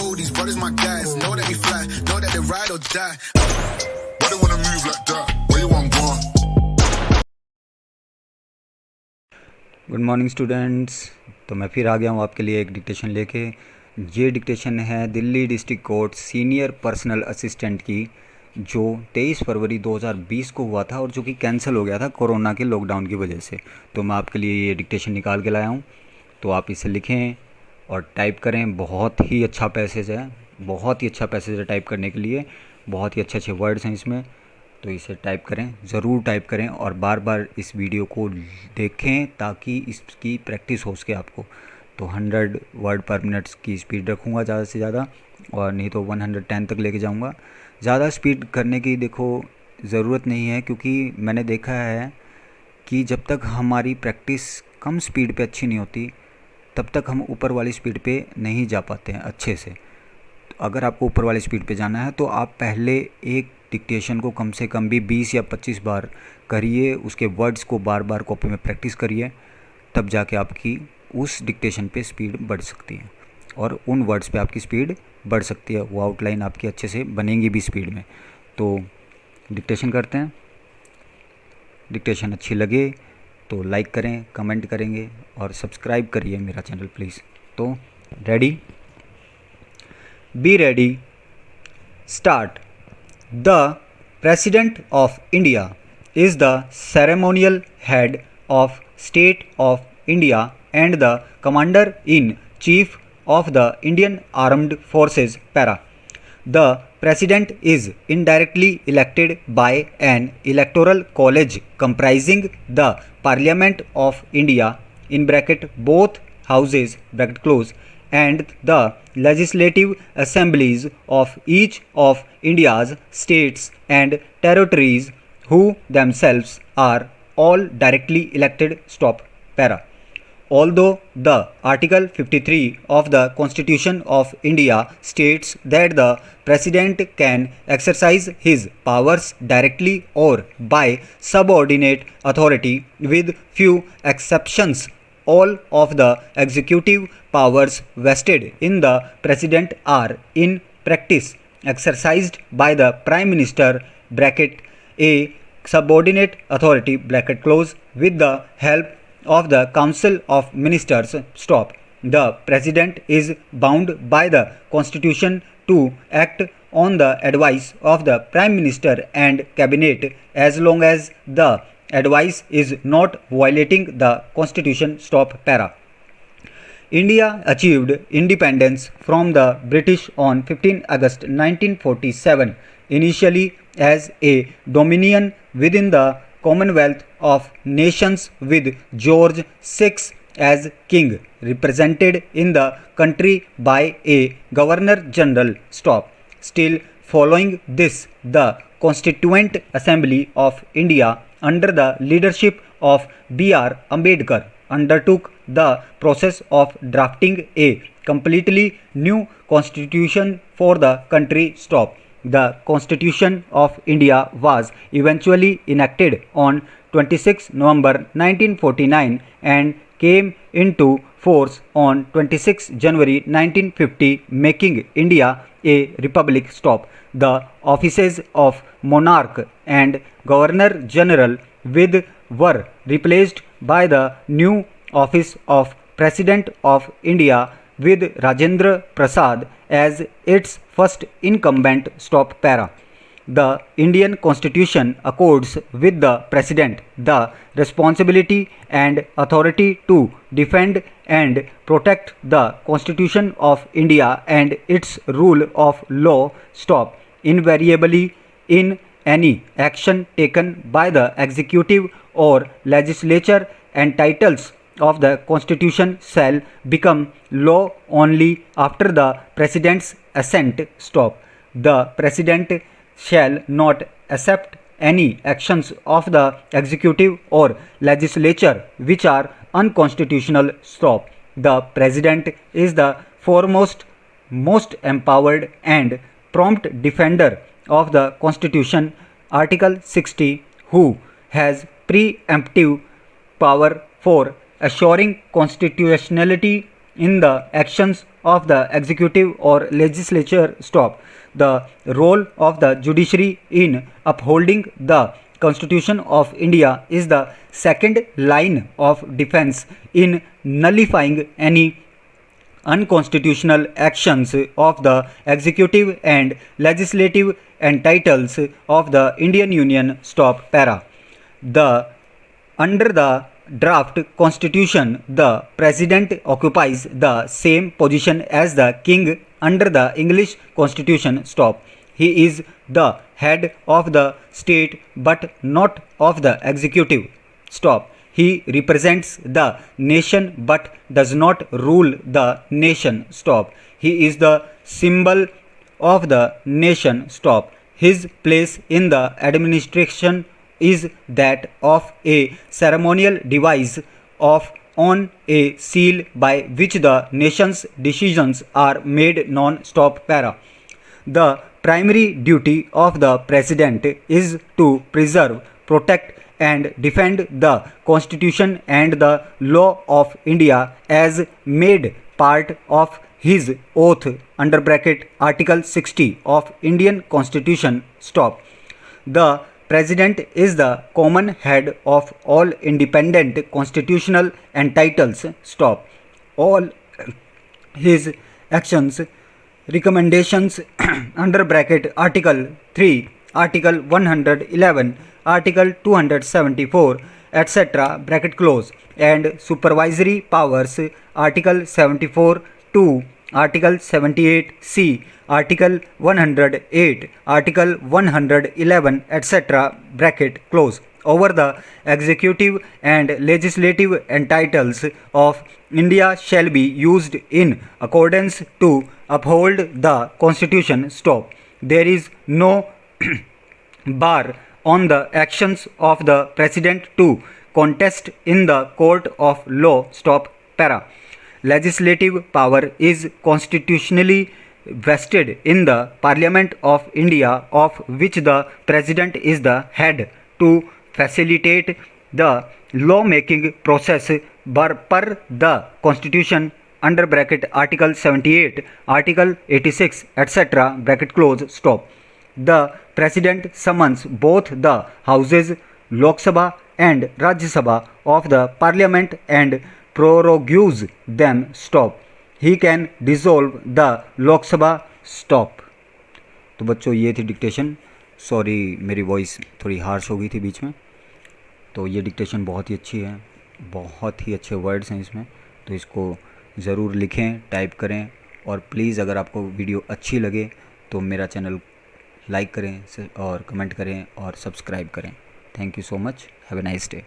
All these brothers my guys, know that we fly, know that they ride or die. Why they wanna move like that? Where you want go? Good morning students. तो मैं फिर आ गया हूँ आपके लिए एक dictation लेके। ये डिक्टेशन है Delhi district court senior personal assistant की, जो 23 फरवरी 2020 को हुआ था और जो कि कैंसिल हो गया था कोरोना के लॉकडाउन की वजह से। तो मैं आपके लिए ये डिक्टेशन निकाल के लाया हूँ, तो आप इसे लिखें और टाइप करें। बहुत ही अच्छा पैसेज है, बहुत ही अच्छा पैसेज है टाइप करने के लिए, बहुत ही अच्छे अच्छे वर्ड्स हैं इसमें। तो इसे टाइप करें, ज़रूर टाइप करें और बार बार इस वीडियो को देखें ताकि इसकी प्रैक्टिस हो सके आपको। तो 100 वर्ड पर मिनट की स्पीड रखूँगा ज़्यादा से ज़्यादा, और नहीं तो 110 तक लेके जाऊँगा। ज़्यादा स्पीड करने की देखो ज़रूरत नहीं है, क्योंकि मैंने देखा है कि जब तक हमारी प्रैक्टिस कम स्पीड पे अच्छी नहीं होती तब तक हम ऊपर वाली स्पीड पे नहीं जा पाते हैं अच्छे से। तो अगर आपको ऊपर वाली स्पीड पे जाना है तो आप पहले एक डिक्टेशन को कम से कम भी 20 या 25 बार करिए, उसके वर्ड्स को बार बार कॉपी में प्रैक्टिस करिए, तब जाके आपकी उस डिक्टेशन पे स्पीड बढ़ सकती है और उन वर्ड्स पे आपकी स्पीड बढ़ सकती है। वो आउटलाइन आपकी अच्छे से बनेंगी भी स्पीड में। तो डिक्टेशन करते हैं। डिक्टेशन अच्छी लगे तो लाइक करें, कमेंट करेंगे और सब्सक्राइब करिए मेरा चैनल प्लीज़। तो ready, be ready, start. The President of India is the ceremonial head of State of India and the Commander-in-Chief of the Indian Armed Forces (Para). The President is indirectly elected by an electoral college comprising the Parliament of India (both houses) and the legislative assemblies of each of India's states and territories, who themselves are all directly elected. Para. Although the Article 53 of the Constitution of India states that the President can exercise his powers directly or by subordinate authority, with few exceptions, all of the executive powers vested in the President are in practice exercised by the Prime Minister (a subordinate authority) with the help of the Council of Ministers. The President is bound by the Constitution to act on the advice of the Prime Minister and Cabinet as long as the advice is not violating the Constitution. Para. India achieved independence from the British on 15 August 1947, initially as a dominion within the Commonwealth of Nations, with George VI as king, represented in the country by a Governor General. Still following this, the Constituent Assembly of India, under the leadership of B.R. Ambedkar, undertook the process of drafting a completely new constitution for the country. The Constitution of India was eventually enacted on 26 November 1949 and came into force on 26 January 1950, making India a republic. The offices of monarch and governor general were replaced by the new office of President of India, with Rajendra Prasad as its first incumbent. Para. The Indian Constitution accords with the President the responsibility and authority to defend and protect the Constitution of India and its rule of law. Invariably, in any action taken by the executive or legislature, and titles of the Constitution shall become law only after the President's assent. The President shall not accept any actions of the executive or legislature which are unconstitutional. The President is the foremost, most empowered and prompt defender of the Constitution, Article 60, who has preemptive power for assuring constitutionality in the actions of the executive or legislature. Stop. The role of the judiciary in upholding the Constitution of India is the second line of defense in nullifying any unconstitutional actions of the executive and legislative entitles of the Indian Union. Stop. Para. Under the draft constitution, the president occupies the same position as the king under the English constitution. Stop. He is the head of the state but not of the executive. Stop. He represents the nation but does not rule the nation. Stop. He is the symbol of the nation. Stop. His place in the administration is that of a ceremonial device of on a seal by which the nation's decisions are made known. Stop. Para. The primary duty of the president is to preserve, protect and defend the Constitution and the law of India as made part of his oath under bracket Article 60 of Indian Constitution. Stop. The President is the common head of all independent constitutional entitles. Stop. All his actions, recommendations under bracket Article 3, Article 111, Article 274, etc. bracket close, and supervisory powers Article 74 2, Article 78C, Article 108, Article 111, etc. bracket close over the executive and legislative entitles of India shall be used in accordance to uphold the Constitution. Stop. There is no bar on the actions of the President to contest in the court of law. Stop. Para. Legislative power is constitutionally vested in the Parliament of India, of which the President is the head, to facilitate the law-making process per the Constitution under bracket Article 78, Article 86, etc. bracket close. Stop. The President summons both the houses, Lok Sabha and Rajya Sabha of the Parliament and prorogues them. Stop. He can dissolve the Lok Sabha. Stop. तो बच्चों ये थी dictation. Sorry मेरी voice थोड़ी harsh हो गई थी बीच में. तो ये डिक्टेशन बहुत ही अच्छी है, बहुत ही अच्छे वर्ड्स हैं इसमें, तो इसको ज़रूर लिखें, टाइप करें और प्लीज़ अगर आपको वीडियो अच्छी लगे तो मेरा चैनल लाइक करें और कमेंट करें और सब्सक्राइब करें. Thank you so much. Have a nice day.